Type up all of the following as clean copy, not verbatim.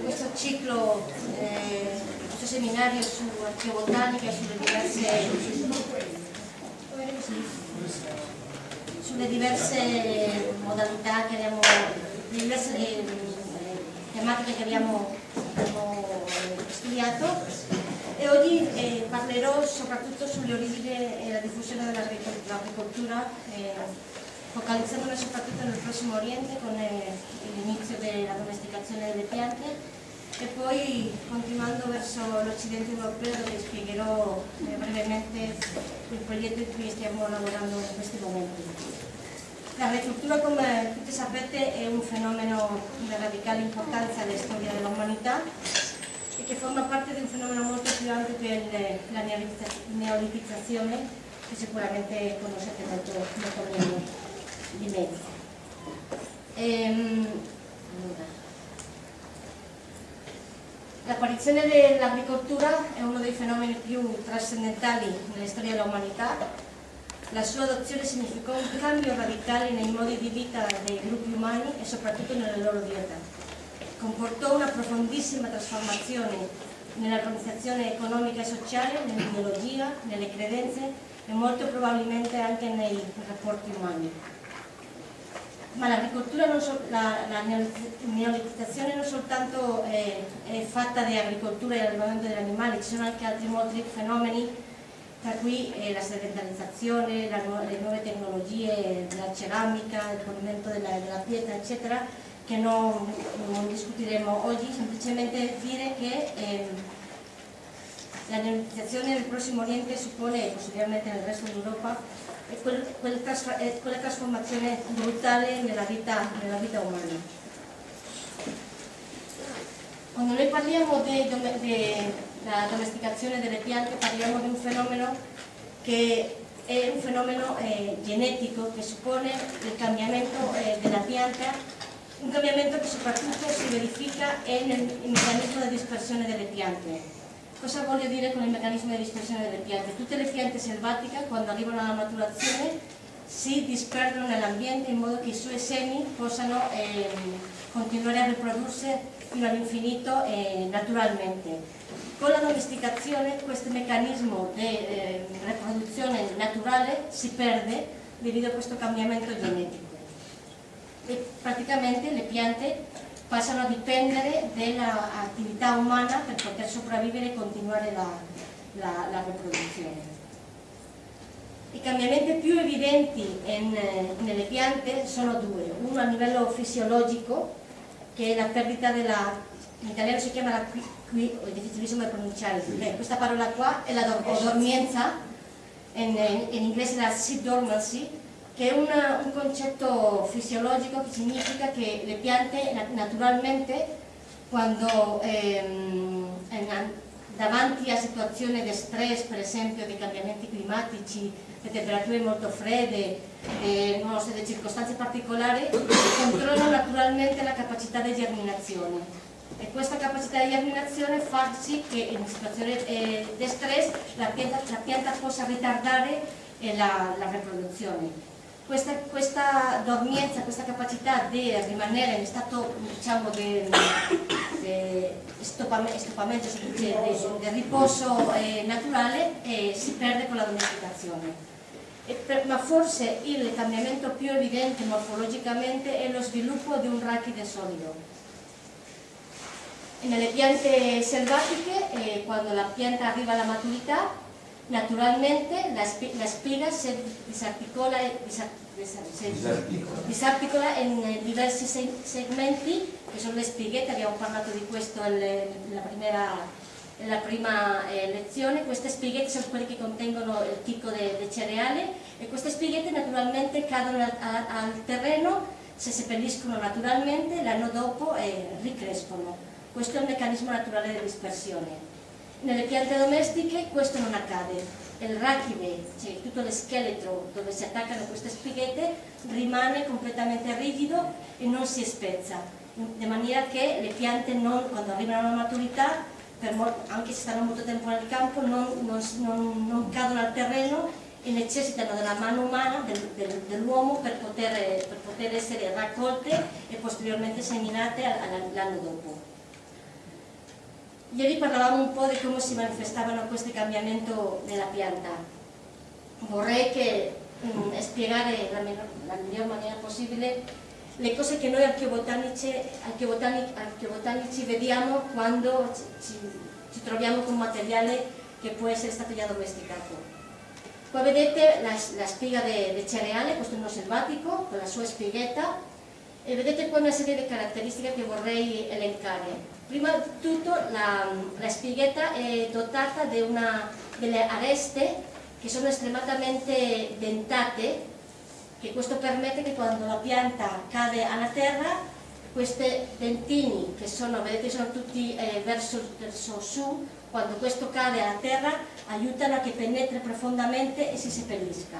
Questo ciclo, questo seminario su archeobotanica e sulle diverse modalità che abbiamo, le diverse tematiche che abbiamo studiato, e oggi parlerò soprattutto sulle origini e la diffusione dell'agricoltura, focalizzandomi soprattutto nel Prossimo Oriente con l'inizio della domesticazione delle piante, e poi continuando verso l'Occidente europeo, dove spiegherò brevemente il progetto in cui stiamo lavorando in questi momenti. L'agricoltura, come tutti sapete, è un fenomeno di radicale importanza nella storia dell'umanità e che forma parte di un fenomeno molto più ampio che la neolitizzazione, che sicuramente conoscete molto meglio di me. L'apparizione dell'agricoltura è uno dei fenomeni più trascendentali nella storia dell'umanità. La sua adozione significò un cambio radicale nei modi di vita dei gruppi umani e soprattutto nella loro dieta. Comportò una profondissima trasformazione nell'organizzazione economica e sociale, nell'ideologia, nelle credenze e molto probabilmente anche nei rapporti umani. Ma l'agricoltura, la neolitizzazione non soltanto è fatta di agricoltura e allevamento degli animali, ci sono anche altri molti fenomeni, tra cui la sedentarizzazione, le nuove tecnologie della ceramica, il polimento della pietra, eccetera, che non discuteremo oggi. Semplicemente dire che la neolitizzazione del Prossimo Oriente suppone, e possibilmente nel resto d'Europa, quella trasformazione brutale nella vita umana. Quando noi parliamo della domesticazione delle piante, parliamo di un fenomeno che è un fenomeno genetico, che suppone il cambiamento della pianta, un cambiamento che soprattutto si verifica nel meccanismo di dispersione delle piante. Cosa voglio dire con il meccanismo di dispersione delle piante? Tutte le piante selvatiche, quando arrivano alla maturazione, si disperdono nell'ambiente in modo che i suoi semi possano continuare a riprodursi fino all'infinito naturalmente. Con la domesticazione questo meccanismo di riproduzione naturale si perde devido a questo cambiamento genetico. E praticamente le piante passano a dipendere dall'attività umana per poter sopravvivere e continuare la riproduzione. I cambiamenti più evidenti nelle piante sono due: uno a livello fisiologico, che è la perdita in italiano si chiama è difficilissimo da pronunciare, questa parola qua è la dormienza, in inglese la seed dormancy, che è un concetto fisiologico che significa che le piante naturalmente, quando davanti a situazioni di stress, per esempio di cambiamenti climatici, di temperature molto fredde, non so, di circostanze particolari, controllano naturalmente la capacità di germinazione. E questa capacità di germinazione fa sì che in situazioni di stress la pianta possa ritardare la riproduzione. Questa dormienza, questa capacità di rimanere in stato, diciamo, di stoppamento, di riposo naturale, si perde con la domesticazione. Ma forse il cambiamento più evidente morfologicamente è lo sviluppo di un rachide solido. Nelle piante selvatiche, quando la pianta arriva alla maturità, naturalmente la spiga si disarticola in diversi segmenti, che sono le spighette. Abbiamo parlato di questo nella prima lezione. Queste spighette sono quelle che contengono il chicco di cereale, e queste spighette naturalmente cadono al terreno, si seppelliscono naturalmente, l'anno dopo ricrescono. Questo è il meccanismo naturale di dispersione. Nelle piante domestiche questo non accade. Il rachide, cioè tutto lo scheletro dove si attaccano queste spighette, rimane completamente rigido e non si spezza, di maniera che le piante quando arrivano alla maturità, anche se stanno molto tempo nel campo, non cadono al terreno e necessitano della mano umana, dell'uomo, per poter essere raccolte e posteriormente seminate l'anno dopo. Ieri parlavamo un po' di come si manifestavano questi cambiamenti nella pianta. Vorrei spiegare la miglior maniera possibile le cose che noi archeobotanici vediamo quando ci troviamo con materiale che può essere stato già domesticato. Qua vedete la spiga di cereale, questo è uno selvatico con la sua spighetta, e vedete qua una serie di caratteristiche che vorrei elencare. Prima di tutto la spighetta è dotata di delle areste che sono estremamente dentate, che questo permette che quando la pianta cade alla terra, questi dentini che sono, vedete, sono tutti verso su, quando questo cade alla terra aiutano a che penetri profondamente e si seppellisca.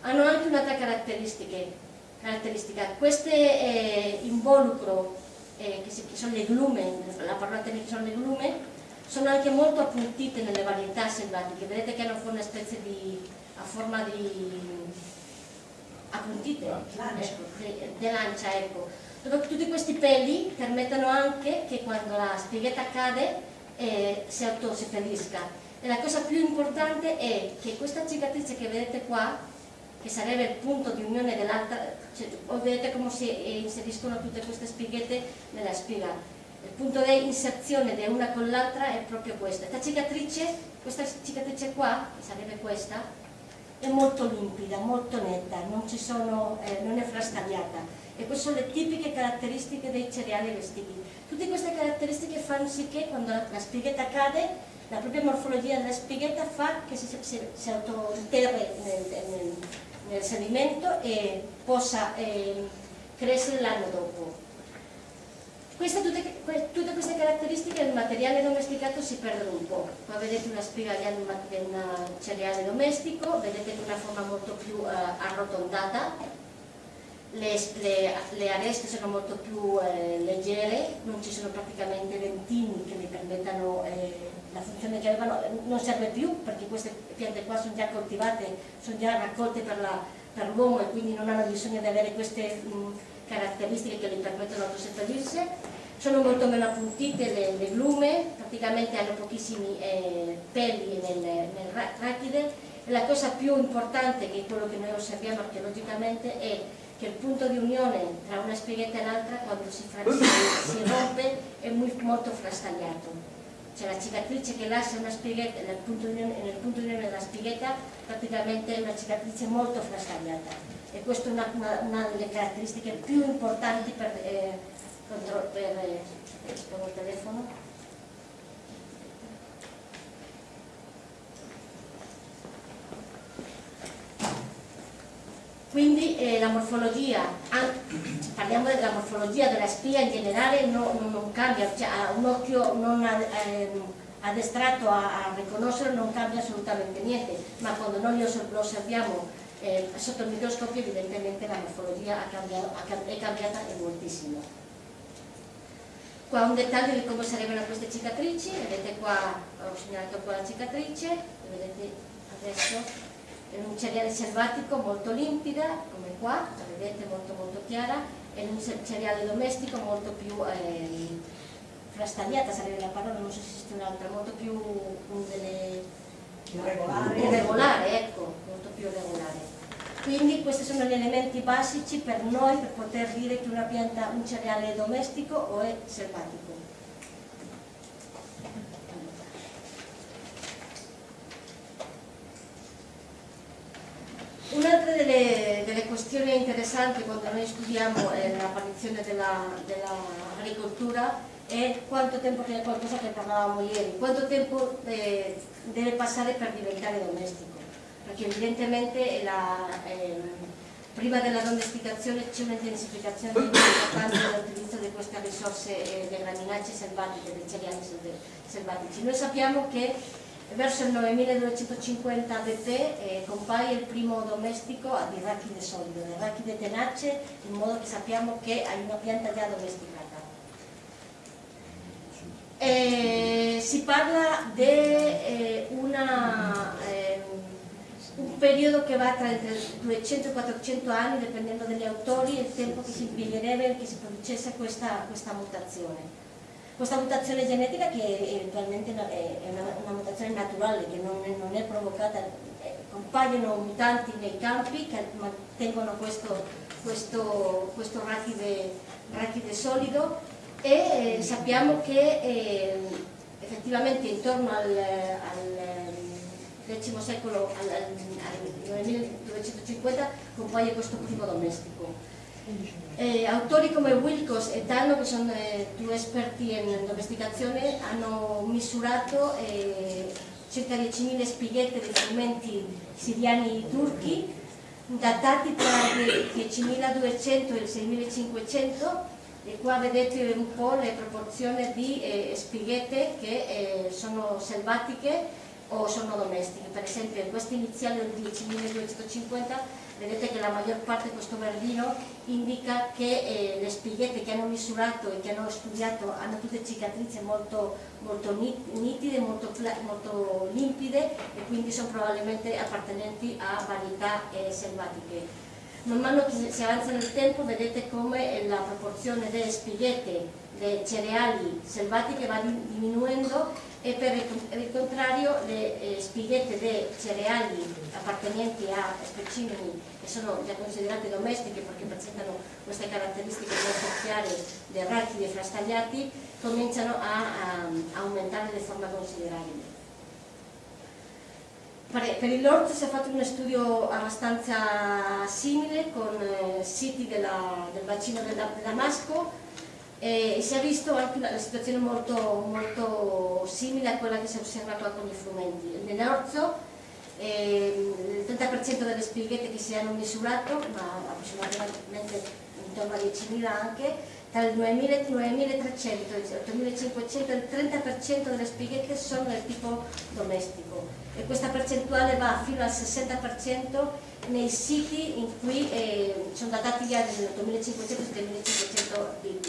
Hanno anche un'altra caratteristica, queste involucro che sono le glume, la parola tecnica sono le glume, sono anche molto appuntite nelle varietà selvatiche, vedete che hanno una specie a forma di appuntite, di lancia, ecco. Tutti questi peli permettono anche che quando la spighetta cade si autoseppellisca. E la cosa più importante è che questa cicatrice che vedete qua, che sarebbe il punto di unione dell'altra, cioè, vedete come si inseriscono tutte queste spighette nella spiga. Il punto di inserzione di una con l'altra è proprio questo. Questa cicatrice qua, che sarebbe questa, è molto limpida, molto netta, non è frastagliata. E queste sono le tipiche caratteristiche dei cereali vestiti. Tutte queste caratteristiche fanno sì che quando la spighetta cade, la propria morfologia della spighetta fa che si autointerri nel sedimento e possa crescere l'anno dopo. Tutte queste caratteristiche del materiale domesticato si perdono un po'. Qua vedete una spiga di un cereale domestico, vedete una forma molto più arrotondata, le areste sono molto più leggere, non ci sono praticamente dentini che le permettano la funzione che avevano, non serve più perché queste piante qua sono già coltivate, sono già raccolte per l'uomo e quindi non hanno bisogno di avere queste caratteristiche che gli permettono di autoseppellirsi. Sono molto meno appuntite le glume, praticamente hanno pochissimi peli nel rachide, e la cosa più importante, che è quello che noi osserviamo archeologicamente, è che il punto di unione tra una spighetta e l'altra, quando si rompe, è molto frastagliato. Cioè la cicatrice che lascia una spighetta nel punto di unione della spighetta praticamente è una cicatrice molto frastagliata, e questa è una delle caratteristiche più importanti per il telefono. Quindi la morfologia, parliamo della morfologia della spia in generale, non cambia, cioè, a un occhio non addestrato a riconoscere non cambia assolutamente niente, ma quando noi lo osserviamo sotto il microscopio evidentemente la morfologia è cambiata moltissimo. Qua un dettaglio di come sarebbero queste cicatrici, vedete qua, ho segnalato qua la cicatrice, vedete adesso. È un cereale selvatico molto limpida, come qua, la vedete, molto molto chiara, e un cereale domestico molto più frastagliata, sarebbe la parola, non so se esiste un'altra, molto più irregolare, ecco, molto più irregolare. Quindi questi sono gli elementi basici per noi per poter dire che una pianta, un cereale è domestico o è selvatico. Un'altra delle questioni interessanti quando noi studiamo l'apparizione dell'agricoltura è quanto tempo, che è qualcosa che parlavamo ieri, quanto tempo deve passare per diventare domestico, perché evidentemente prima della domesticazione c'è un'intensificazione importante dell'utilizzo di queste risorse delle graminacee selvatiche, dei cereali selvatici. Noi sappiamo che verso il 9250 AD compaia il primo domestico di rachide solido, le rachide tenacee, in modo che sappiamo che hai una pianta già domesticata. Si parla di un periodo che va tra 200 e 400 anni, dipendendo dagli autori, il tempo che si impiegherebbe che si producesse questa mutazione. Questa mutazione genetica, che eventualmente è una mutazione naturale, che non è provocata, compaiono mutanti nei campi che mantengono questo rachide solido, e sappiamo che effettivamente intorno al X secolo, al 1250, compaie questo primo domestico. Autori come Wilcox e Tano, che sono due esperti in domesticazione, hanno misurato circa 10.000 spighette di frumenti siriani turchi, datati tra il 10.200 e il 6.500, e qua vedete un po' le proporzioni di spighette che sono selvatiche o sono domestiche. Per esempio in questa iniziale del 10.250 vedete che la maggior parte di questo verdino indica che le spighette che hanno misurato e che hanno studiato hanno tutte cicatrici molto nitide, molto limpide, e quindi sono probabilmente appartenenti a varietà selvatiche. Man mano che si avanza nel tempo vedete come la proporzione delle spighette, dei cereali selvatiche va diminuendo, e per il contrario le spighette dei cereali appartenenti a specimeni che sono già considerate domestiche perché presentano queste caratteristiche molto chiare dei rachidi frastagliati, cominciano a aumentare di forma considerabile. Per il Lord si è fatto uno studio abbastanza simile con siti del bacino del Damasco, e si è visto anche una situazione molto simile a quella che si è osservata con i frumenti. Nell'orzo il 30% delle spighette che si hanno misurato, ma approssimativamente intorno a 10.000 anche, tra il 9.300 e il 8.500 il 30% delle spighette sono del tipo domestico, e questa percentuale va fino al 60% nei siti in cui sono datati già nel 8500 e 2500 BD.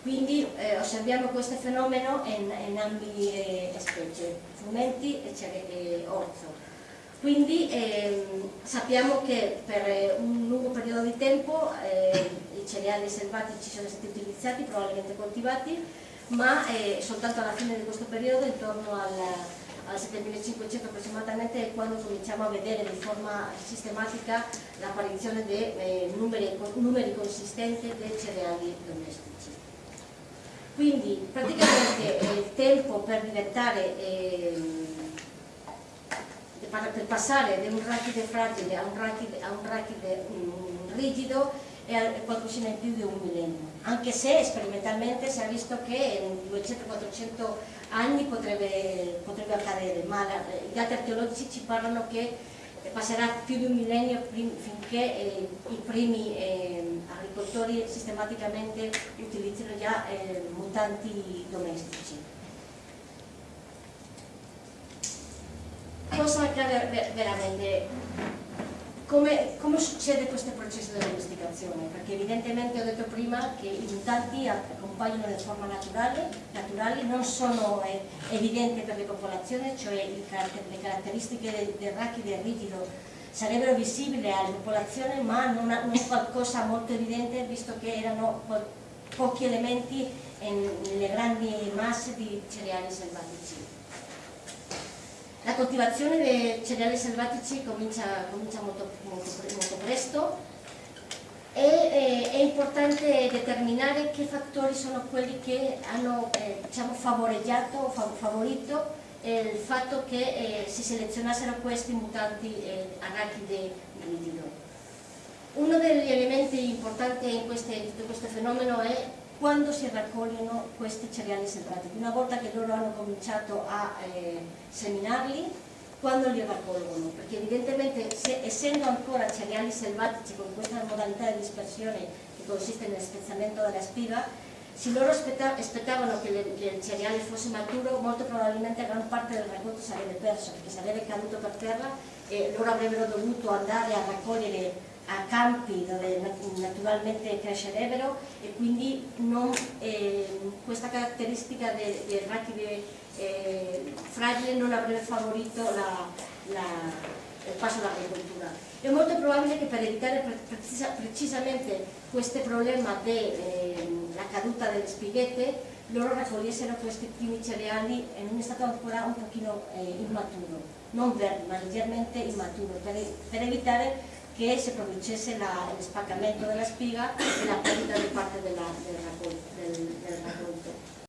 Quindi osserviamo questo fenomeno in ambi specie, frumenti e orzo. Quindi sappiamo che per un lungo periodo di tempo i cereali selvatici sono stati utilizzati, probabilmente coltivati, ma soltanto alla fine di questo periodo, intorno al 7500 approssimatamente, è quando cominciamo a vedere di forma sistematica l'apparizione di numeri consistenti dei cereali domestici. Quindi praticamente il tempo per diventare per passare da un rachide fragile a un rachide rigido è qualcosina in più di un millennio, anche se sperimentalmente si è visto che in 200-400 anni potrebbe accadere, ma i dati archeologici ci parlano che passerà più di un millennio finché i primi agricoltori sistematicamente utilizzano già mutanti domestici. Cosa accade veramente? Come succede questo processo di domesticazione? Perché evidentemente ho detto prima che i mutanti compaiono in forma naturali, non sono evidenti per le popolazioni, cioè le caratteristiche del rachide rigido sarebbero visibili alla popolazione, ma non qualcosa molto evidente, visto che erano pochi elementi nelle grandi masse di cereali selvatici. La coltivazione dei cereali selvatici comincia molto presto, e è importante determinare che fattori sono quelli che hanno favorito il fatto che si selezionassero questi mutanti arachide rigido. Uno degli elementi importanti in questo fenomeno è quando si raccogliono questi cereali selvatici. Una volta che loro hanno cominciato a seminarli, quando li raccolgono? Perché evidentemente, essendo ancora cereali selvatici con questa modalità di dispersione che consiste nel spezzamento della spiga, se loro aspettavano che il cereale fosse maturo, molto probabilmente gran parte del raccolto sarebbe perso, perché sarebbe caduto per terra e loro avrebbero dovuto andare a raccogliere a campi dove naturalmente crescerebbero, e quindi questa caratteristica del rachide fragile non avrebbe favorito il passo all'agricoltura. È molto probabile che per evitare precisamente questo problema della caduta delle spighette loro raccogliessero questi primi cereali in un stato ancora un pochino immaturo, non verde ma leggermente immaturo, per evitare che si producesse lo spaccamento della spiga e la perdita di parte della raccolta.